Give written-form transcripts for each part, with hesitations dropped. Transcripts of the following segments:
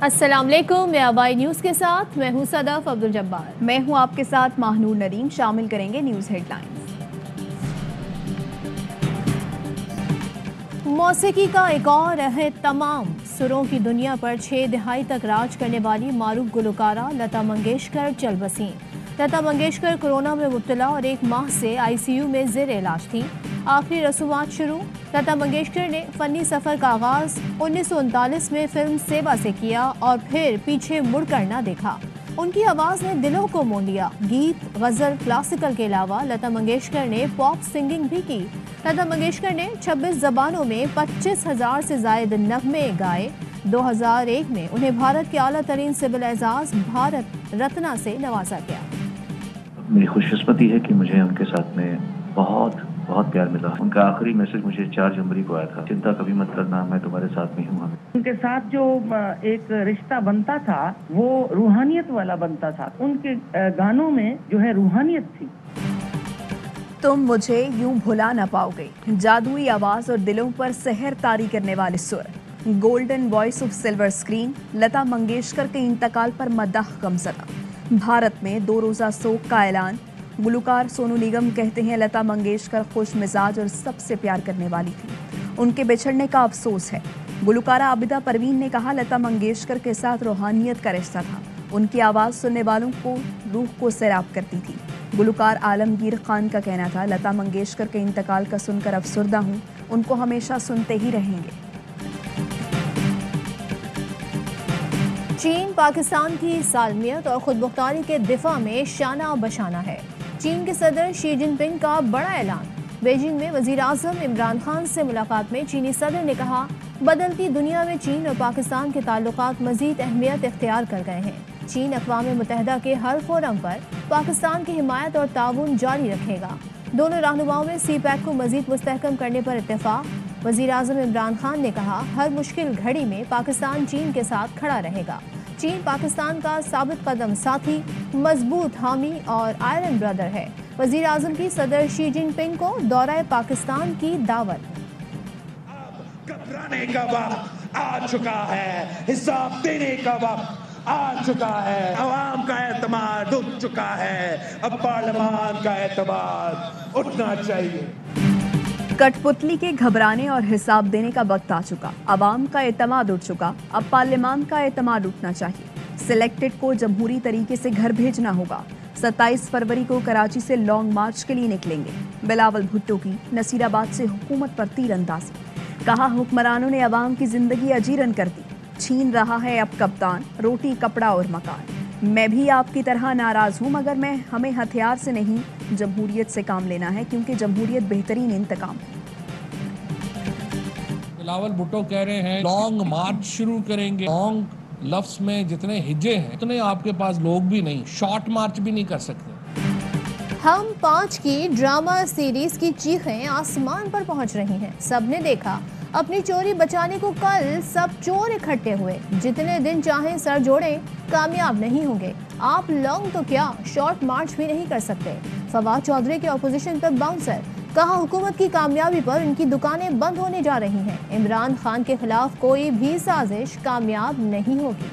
अस्सलाम वालेकुम। मैं आबाई न्यूज़ के साथ मैं हूं सदफ अब्दुल जब्बार। मैं हूं आपके साथ माहनूर नरीम। शामिल करेंगे न्यूज़ हेडलाइंस। मौसीकी का एक और अहद तमाम सुरों की दुनिया पर 6 दहाई तक राज करने वाली मारूफ गुलकारा लता मंगेशकर चल बसी। लता मंगेशकर कोरोना में मुब्तला और 1 माह से आईसीयू में ज़ेर इलाज थी। आखिरी रसूमात शुरू। लता मंगेशकर ने फ़नी सफ़र का आगाज़ 1939 में फिल्म सेवा से किया और फिर पीछे मुड़कर न देखा। उनकी आवाज़ ने दिलों को मोह लिया। गीत, गज़ल, क्लासिकल के अलावा लता मंगेशकर ने पॉप सिंगिंग भी की। लता मंगेशकर ने 26 ज़बानों में 25,000 से ज़ायद नग़मे गाए। 2001 में उन्हें भारत के आला तरीन सिविल एजाज़ भारत रत्ना से नवाजा गया। मेरी खुशकिस्मती है कि मुझे उनके साथ में बहुत प्यार मिला। उनका आखिरी मैसेज मुझे 4 जनवरी को आया था, चिंता कभी मत करना, मैं तुम्हारे साथ में हूँ। उनके साथ जो एक रिश्ता बनता था वो रूहानियत वाला बनता था। उनके गानों में जो है रूहानियत थी। तुम मुझे यूं भुला न पाओगे, जादुई आवाज़ और दिलों पर सहर तारी करने वाले सुर, golden voice of silver screen. Lata Mangeshkar के इंतकाल पर मद्दाह गमज़दा। भारत में 2 रोज़ा सोग का ऐलान। गुलकार सोनू निगम कहते हैं लता मंगेशकर खुश मिजाज और सबसे प्यार करने वाली थी, उनके बिछड़ने का अफसोस है। गुलकारा आबिदा परवीन ने कहा लता मंगेशकर के साथ रूहानियत का रिश्ता था, उनकी आवाज़ सुनने वालों को रूह को सैराब करती थी। गुलकार आलमगीर खान का कहना था लता मंगेशकर के इंतकाल का सुनकर अफसुर्दा हूँ, उनको हमेशा सुनते ही रहेंगे। चीन पाकिस्तान की सालमियत और खुदमुख्तारी के दिफा में शाना बशाना है। चीन के सदर शी जिनपिंग का बड़ा ऐलान। बीजिंग में वज़ीर आज़म इमरान खान से मुलाकात में चीनी सदर ने कहा बदलती दुनिया में चीन और पाकिस्तान के ताल्लुकात मज़ीद अहमियत इख्तियार कर गए हैं। चीन अक़वाम मुत्तहिदा के हर फोरम पर पाकिस्तान की हिमायत और ताउन जारी रखेगा। दोनों रहनुमाओं में CPEC को मज़ीद मुस्तहकम करने पर इत्तेफाक। वज़ीर आज़म इमरान खान ने कहा हर मुश्किल घड़ी में पाकिस्तान चीन के साथ खड़ा रहेगा। चीन पाकिस्तान का साबित कदम साथी, मजबूत हामी और आयरन ब्रदर है। वज़ीर आज़म की सदर शी जिनपिंग को दौरा पाकिस्तान की दावत। घबराने का वक्त आ चुका है, हिसाब देने का वक्त आ चुका है। अवाम का एतमाद उठ चुका है, अब पार्लियामान का एतमाद उठना चाहिए। कठपुतली के घबराने और हिसाब देने का वक्त आ चुका, अवाम का एतमाद उठ चुका, अब पार्लियामान का एतमाद उठना चाहिए। सिलेक्टेड को जमहूरी तरीके से घर भेजना होगा। 27 फरवरी को कराची से लॉन्ग मार्च के लिए निकलेंगे। बिलावल भुट्टो की नसीराबाद से हुकूमत पर तीरंदाजी। कहा हुक्मरानों ने अवाम की जिंदगी अजीरन कर दी, छीन रहा है अब कप्तान, रोटी कपड़ा और मकान। मैं भी आपकी तरह नाराज हूँ, मगर हमें हथियार से नहीं जमहूरियत से काम लेना है, क्योंकि जमहूरियत बेहतरीन इंतकाम है। बिलावल भुट्टो कह रहे हैं लॉन्ग मार्च शुरू करेंगे। लॉन्ग लफ्ज में जितने हिज्जे हैं उतने आपके पास लोग भी नहीं, शॉर्ट मार्च भी नहीं कर सकते। हम 5 की ड्रामा सीरीज की चीखें आसमान पर पहुंच रही हैं। सबने देखा अपनी चोरी बचाने को कल सब चोर इकट्ठे हुए। जितने दिन चाहें सर जोड़े, कामयाब नहीं होंगे। आप लॉन्ग तो क्या शॉर्ट मार्च भी नहीं कर सकते। फवाद चौधरी के ऑपोजिशन पर बाउंसर। कहा हुकूमत की कामयाबी पर उनकी दुकानें बंद होने जा रही हैं। इमरान खान के खिलाफ कोई भी साजिश कामयाब नहीं होगी।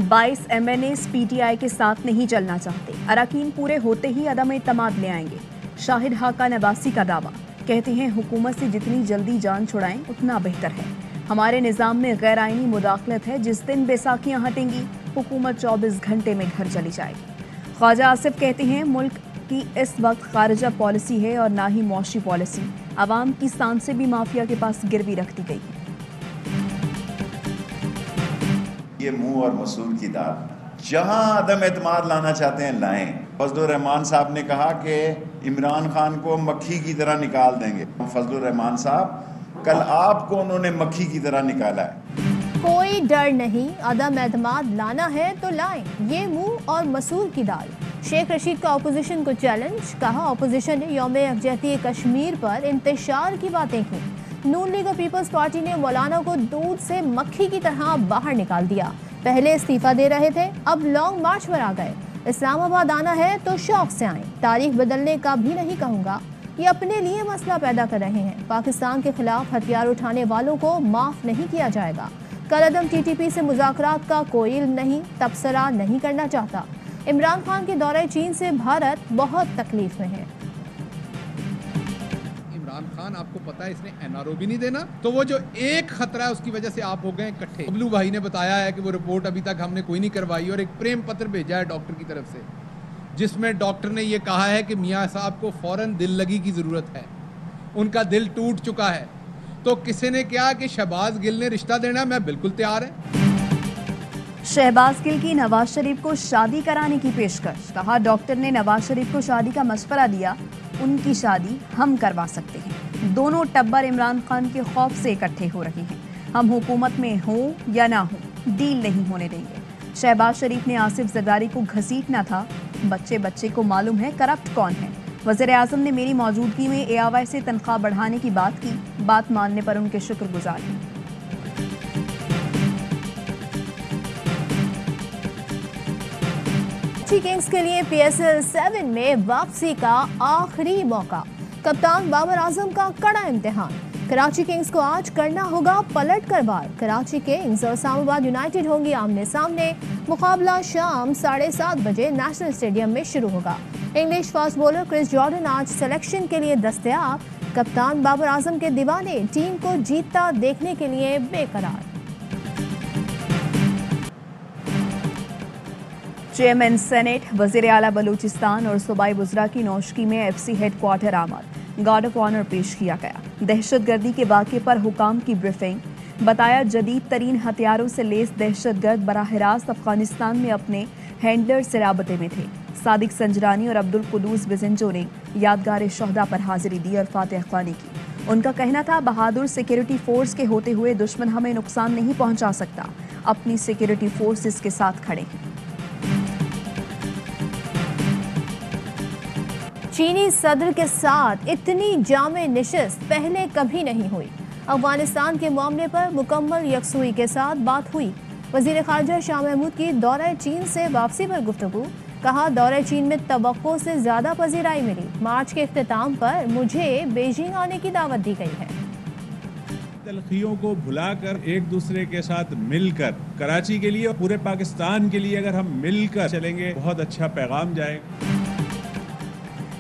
22 MNAs PTI के साथ नहीं चलना चाहते, अरकान पूरे होते ही अदम एतमाद ले आएंगे। शाहिद हाका नवासी का दावा। कहते हैं हुकूमत से जितनी जल्दी जान छुड़ाएं उतना बेहतर है। हमारे निज़ाम में गैर आइनी मुदाखलत है, जिस दिन बैसाखियाँ हटेंगी हुकूमत 24 घंटे में घर चली जाएगी। ख्वाजा आसिफ कहते हैं मुल्क की इस वक्त खारिजा पॉलिसी है और ना ही मौशी पॉलिसी। आवाम की सांसें भी माफिया के पास गिरवी रख दी गई। ये मुंह और मसूर की दाल, जहां अदम एतमाद लाना चाहते हैं लाएं। फजलुर रहमान साहब ने कहा कि इमरान खान को मक्खी की तरह निकाल देंगे। फजलुर रहमान साहब, कल आपको उन्होंने मक्खी की तरह निकाला है। कोई डर नहीं, अदम एतमाद लाना है तो लाएं, ये मुंह और मसूर की दाल। शेख रशीद का ऑपोजिशन को चैलेंज। कहा ऑपोजिशन ने यौम यकजहती कश्मीर पर इंतशार की बातें की। नून लीग और पीपल्स पार्टी ने मौलाना को दूध से मक्खी की तरह बाहर निकाल दिया। पहले इस्तीफा दे रहे थे, अब लॉन्ग मार्च पर आ गए। इस्लामाबाद आना है तो शौक से आएं, तारीख बदलने का भी नहीं कहूँगा। ये अपने लिए मसला पैदा कर रहे हैं। पाकिस्तान के खिलाफ हथियार उठाने वालों को माफ नहीं किया जाएगा। कलअदम टीटीपी से मुज़ाकरात का कोई इल्म नहीं, तबसरा नहीं करना चाहता। इमरान खान के दौरे चीन से भारत बहुत तकलीफ में है। इमरान खान आपको पता है इसने एनआरओ भी नहीं देना, तो वो जो एक खतरा है उसकी वजह से आप हो गए इकट्ठे। बबलू भाई ने बताया है कि वो रिपोर्ट अभी तक हमने कोई नहीं करवाई और एक प्रेम पत्र भेजा है डॉक्टर की तरफ से, जिसमें डॉक्टर ने ये कहा है कि मियाँ साहब को फौरन दिल लगी की जरूरत है, उनका दिल टूट चुका है। तो किसी ने कहा कि शहबाज गिल ने रिश्ता देना, मैं बिल्कुल तैयार है। शहबाज गिल की नवाज शरीफ को शादी कराने की पेशकश। कहा डॉक्टर ने नवाज शरीफ को शादी का मशवरा दिया, उनकी शादी हम करवा सकते हैं। दोनों टब्बर इमरान खान के खौफ से इकट्ठे हो रहे हैं। हम हुकूमत में हों या ना हो, डील नहीं होने देंगे। शहबाज शरीफ ने आसिफ जरदारी को घसीटना था, बच्चे बच्चे को मालूम है करप्ट कौन है। वज़ीर आज़म ने मेरी मौजूदगी में एआवाई से तनख्वाह बढ़ाने की बात की, बात मानने पर उनके शुक्रगुजार हैं। कराची किंग्स के लिए PSL 7 में वापसी का आखिरी मौका। कप्तान बाबर आजम का कड़ा इम्तिहान। कराची किंग्स को आज करना होगा पलट कर वार। कराची किंग्स और इस्लामाबाद यूनाइटेड होंगी आमने सामने। मुकाबला शाम 7:30 बजे नेशनल स्टेडियम में शुरू होगा। English fast bowler Chris Jordan आज सिलेक्शन के लिए दस्तयाब। कप्तान बाबर आजम के दीवाने टीम को जीतता देखने के लिए बेकरार। चेयरमैन सेनेट, वज़ीर आला बलूचिस्तान और सूबाई बुज़रा की नौशकी में FC हेडक्वार्टर आमद। गार्ड ऑफ ऑनर पेश किया गया। दहशतगर्दी के वाक़े पर हुकाम की ब्रीफिंग। बताया जदीद तरीन हथियारों से लैस दहशतगर्द बराह रास्त अफगानिस्तान में अपने हैंडलर से राबते में थे। सादिक संजरानी और अब्दुल कुदूस बिजंजो ने यादगार शहदा पर हाजिरी दी और फातिह ख्वानी की। उनका कहना था बहादुर सिक्योरिटी फोर्स के होते हुए दुश्मन हमें नुकसान नहीं पहुंचा सकता, अपनी सिक्योरिटी फोर्सेस के साथ खड़े हैं। चीनी सदर के साथ इतनी जामे निशिस्त पहले कभी नहीं हुई। अफगानिस्तान के मामले पर मुकम्मल यकसुई के साथ बात हुई। वज़ीर ख़ारजा शाह महमूद की दौरे चीन से वापसी पर गुफ्तगू। कहा दौरे चीन में तवक्को से ज़्यादा पजीराई मिली। मार्च के इख्तिताम पर मुझे बीजिंग आने की दावत दी गई है। तलखियों को भुलाकर एक दूसरे के साथ मिलकर कराची के लिए और पूरे पाकिस्तान के लिए अगर हम मिलकर चलेंगे बहुत अच्छा पैगाम जाएगा।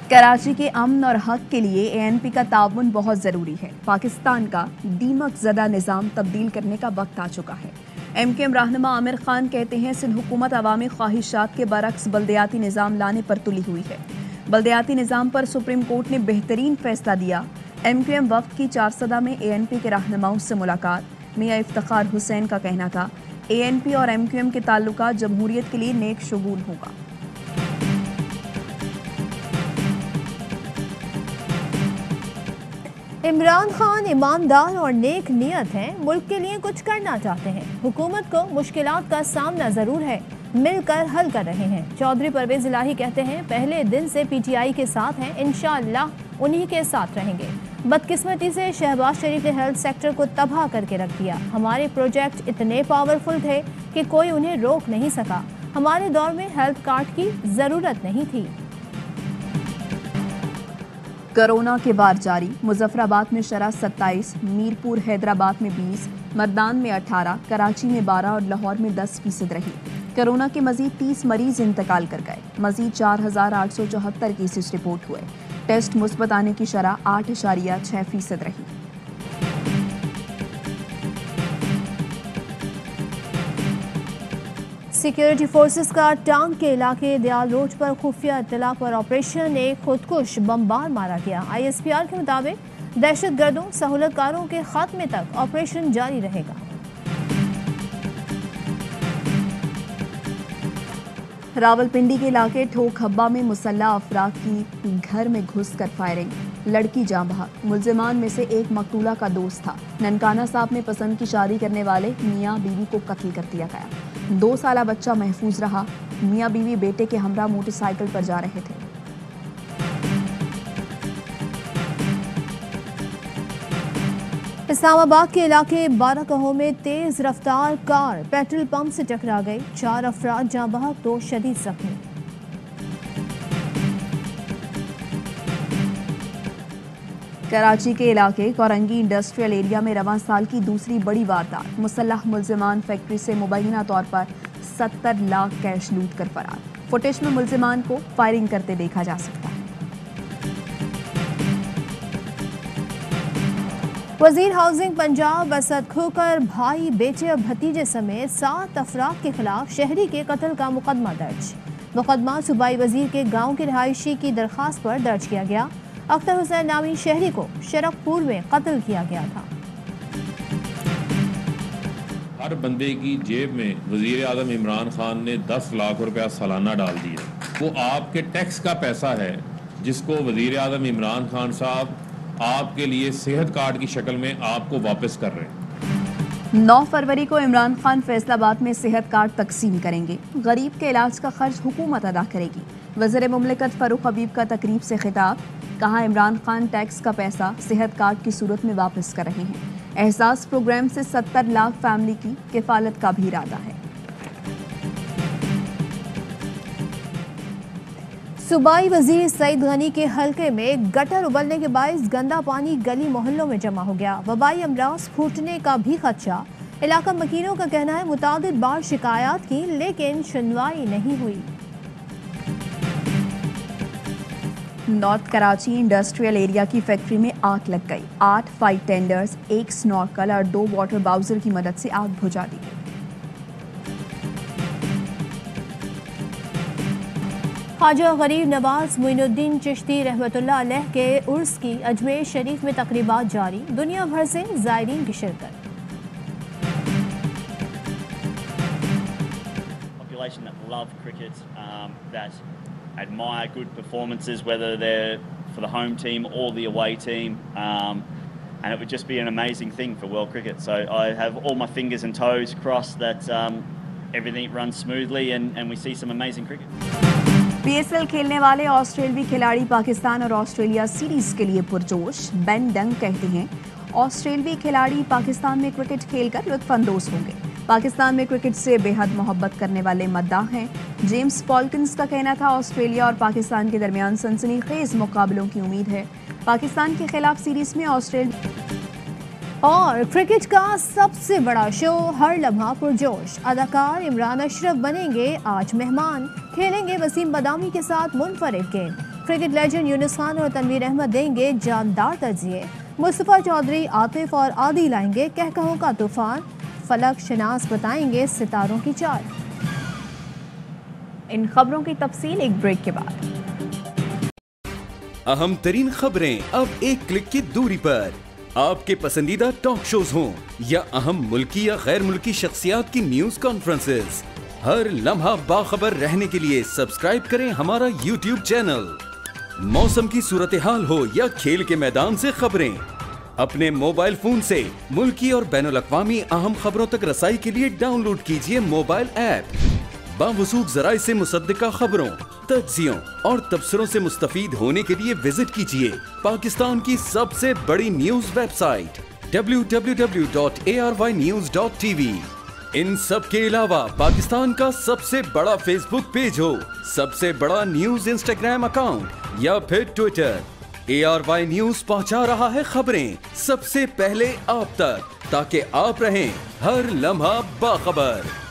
कराची के अमन और हक के लिए ANP का ताउन बहुत ज़रूरी है। पाकिस्तान का दीमक ज़दा निज़ाम तब्दील करने का वक्त आ चुका है। MKM रहनुमा आमिर खान कहते हैं सिंध हुकूमत अवामी ख्वाहिशात के बरक्स बल्दियाती निज़ाम लाने पर तुली हुई है। बल्दियाती निज़ाम पर सुप्रीम कोर्ट ने बेहतरीन फैसला दिया। MKM वक्त की 4 सदा में ANP के रहनुमाओं से मुलाकात। मियां इफ्तिखार हुसैन का कहना था ANP और MKM के ताल्लुकात जमहूरियत के लिए नेक शगुन होगा। इमरान खान ईमानदार और नेक नियत हैं, मुल्क के लिए कुछ करना चाहते हैं। हुकूमत को मुश्किलात का सामना ज़रूर है, मिलकर हल कर रहे हैं। चौधरी परवेज़ इलाही कहते हैं पहले दिन से PTI के साथ हैं, इंशाअल्लाह उन्हीं के साथ रहेंगे। बदकिस्मती से शहबाज शरीफ ने हेल्थ सेक्टर को तबाह करके रख दिया। हमारे प्रोजेक्ट इतने पावरफुल थे कि कोई उन्हें रोक नहीं सका। हमारे दौर में हेल्थ कार्ड की ज़रूरत नहीं थी। कोरोना के वार जारी। मुजफ्फराबाद में शरह 27, मीरपुर हैदराबाद में 20, मर्दान में 18, कराची में 12 और लाहौर में 10% रही। कोरोना के मजीद 30 मरीज इंतकाल कर गए। मजीद 4,874 केसेस रिपोर्ट हुए। टेस्ट मुस्बत आने की शरह 8.6% रही। सिक्योरिटी फोर्सेस का टांग के इलाके दयाल रोड पर खुफिया इत्तला पर ऑपरेशन एक खुदकुश बमबार मारा गया। ISPR के मुताबिक दहशतगर्दों सहूलतकारों के खात्मे तक ऑपरेशन जारी रहेगा। रावलपिंडी के इलाके ठोक हब्बा में मुसल्ला अफराद की घर में घुसकर फायरिंग। लड़की जाँ बहक। मुलजिमान में से एक मकतूला का दोस्त था। ननकाना साहब में पसंद की शादी करने वाले मियाँ बीवी को कत्ल कर दिया गया। 2 साला बच्चा महफूज रहा। मियाँ बीवी बेटे के हमरा मोटरसाइकिल पर जा रहे थे। इस्लामाबाद के इलाके बाराकहो में तेज रफ्तार कार पेट्रोल पंप से टकरा गई। 4 अफराद जाँ बहक, 2 शदीद जख्मी। कराची के इलाके कोरंगी इंडस्ट्रियल एरिया में रवां साल की दूसरी बड़ी वारदात। मुसल्लह मुल्जिमान फैक्ट्री से मुबैना तौर पर 70 लाख कैश लूट कर फरार। फुटेज में मुल्जिमान को फायरिंग करते देखा जा सकता है। वजीर हाउसिंग पंजाब असद खोकर भाई, बेटे और भतीजे समेत 7 अफराद के खिलाफ शहरी के कत्ल का मुकदमा दर्ज। मुकदमा सूबाई वजीर के गांव के रहायशी की दरख्वास्त पर दर्ज किया गया। अख्तर हुसैन नामी शहरी को शरकपुर में कत्ल किया गया था। हर बंदे की जेब में वजीर आजम इमरान खान ने 10 लाख रुपया सालाना डाल दिया। वो आपके टैक्स का पैसा है जिसको वजीर आजम इमरान खान साहब आपके लिए सेहत कार्ड की शक्ल में आपको वापस कर रहे हैं। 9 फरवरी को इमरान खान फैसलाबाद में सेहत कार्ड तकसीम करेंगे। गरीब के इलाज का खर्च हुकूमत अदा करेगी। वज़ीर मुमलिकत फारूक हबीब का तकरीब से खिताब। कहा, इमरान खान टैक्स का पैसा सेहत कार्ड की सूरत में वापस कर रहे हैं। एहसास प्रोग्राम से 70 लाख फैमिली की किफालत का भी इरादा है। सूबाई वजीर सईद गनी के हलके में गटर उबलने के बायस गंदा पानी गली मोहल्लों में जमा हो गया। वबाई अमराज फूटने का भी खदशा। इलाका मकीनों का कहना है मुतादिद बार शिकायत की लेकिन सुनवाई नहीं हुई। नॉर्थ कराची इंडस्ट्रियल एरिया की फैक्ट्री में आग लग गई। 8 फायर टेंडर्स, 1 स्नॉर्कल और 2 वाटर बाउजर की मदद से आग बुझा दी गई। ख्वाजा गरीब नवाज मोइनुद्दीन चिश्ती रहमतुल्लाह अलैह के उर्स की अजमेर शरीफ में तकरीबात जारी। दुनिया भर से ज़ायरीन की शिरकत। Population that love cricket, that admire good performances, whether they're for the home team or the away team, and it would just be an amazing thing for world cricket. So I have all my fingers and toes crossed that everything runs smoothly and we see some amazing cricket. PSL खेलने वाले ऑस्ट्रेलियावी खिलाड़ी पाकिस्तान और Australia series के लिए पुरजोश। Ben डंग कहते हैं, ऑस्ट्रेलियावी खिलाड़ी पाकिस्तान में क्रिकेट खेलकर लुत्फानंदोज होंगे। पाकिस्तान में क्रिकेट से बेहद मोहब्बत करने वाले मद्दाह हैं। जेम्स पॉल्किंस का कहना था, ऑस्ट्रेलिया और पाकिस्तान के दरमियान सनसनीखेज मुकाबलों की उम्मीद है। पाकिस्तान के खिलाफ सीरीज में ऑस्ट्रेलिया और क्रिकेट का सबसे बड़ा शो हर लम्हा पुरजोश। अदाकार इमरान अशरफ बनेंगे आज मेहमान। खेलेंगे वसीम बदामी के साथ मुनफरिद game. Cricket legend Younis Khan और तनवीर अहमद देंगे जानदार तर्जिए। मुस्तफा चौधरी, आतिफ और आदि लाएंगे कहकहों का तूफान। फलक शनास बताएंगे सितारों की चाल। इन खबरों की तफसील एक ब्रेक के बाद। अहम तरीन खबरें अब एक क्लिक की दूरी पर। आपके पसंदीदा टॉक शोज हों या अहम मुल्की या गैर मुल्की शख्सियात की न्यूज कॉन्फ्रेंसेस, हर लम्हा बाखबर रहने के लिए सब्सक्राइब करें हमारा YouTube चैनल। मौसम की सूरत हाल हो या खेल के मैदान से खबरें, अपने मोबाइल फोन से मुल्की और बैनुल अक़वामी अहम खबरों तक रसाई के लिए डाउनलोड कीजिए मोबाइल ऐप। बावसूख ज़राए से मुसद्दिका खबरों, तज्ज़ियों और तबसरों से मुस्तफीद होने के लिए विजिट कीजिए पाकिस्तान की सबसे बड़ी न्यूज वेबसाइट www.arYnews.tv। इन सब के अलावा पाकिस्तान का सबसे बड़ा फेसबुक पेज हो, सबसे बड़ा न्यूज इंस्टाग्राम अकाउंट या फिर ट्विटर, ARY न्यूज पहुंचा रहा है खबरें सबसे पहले आप तक, ताकि आप रहें हर लम्हा बाखबर।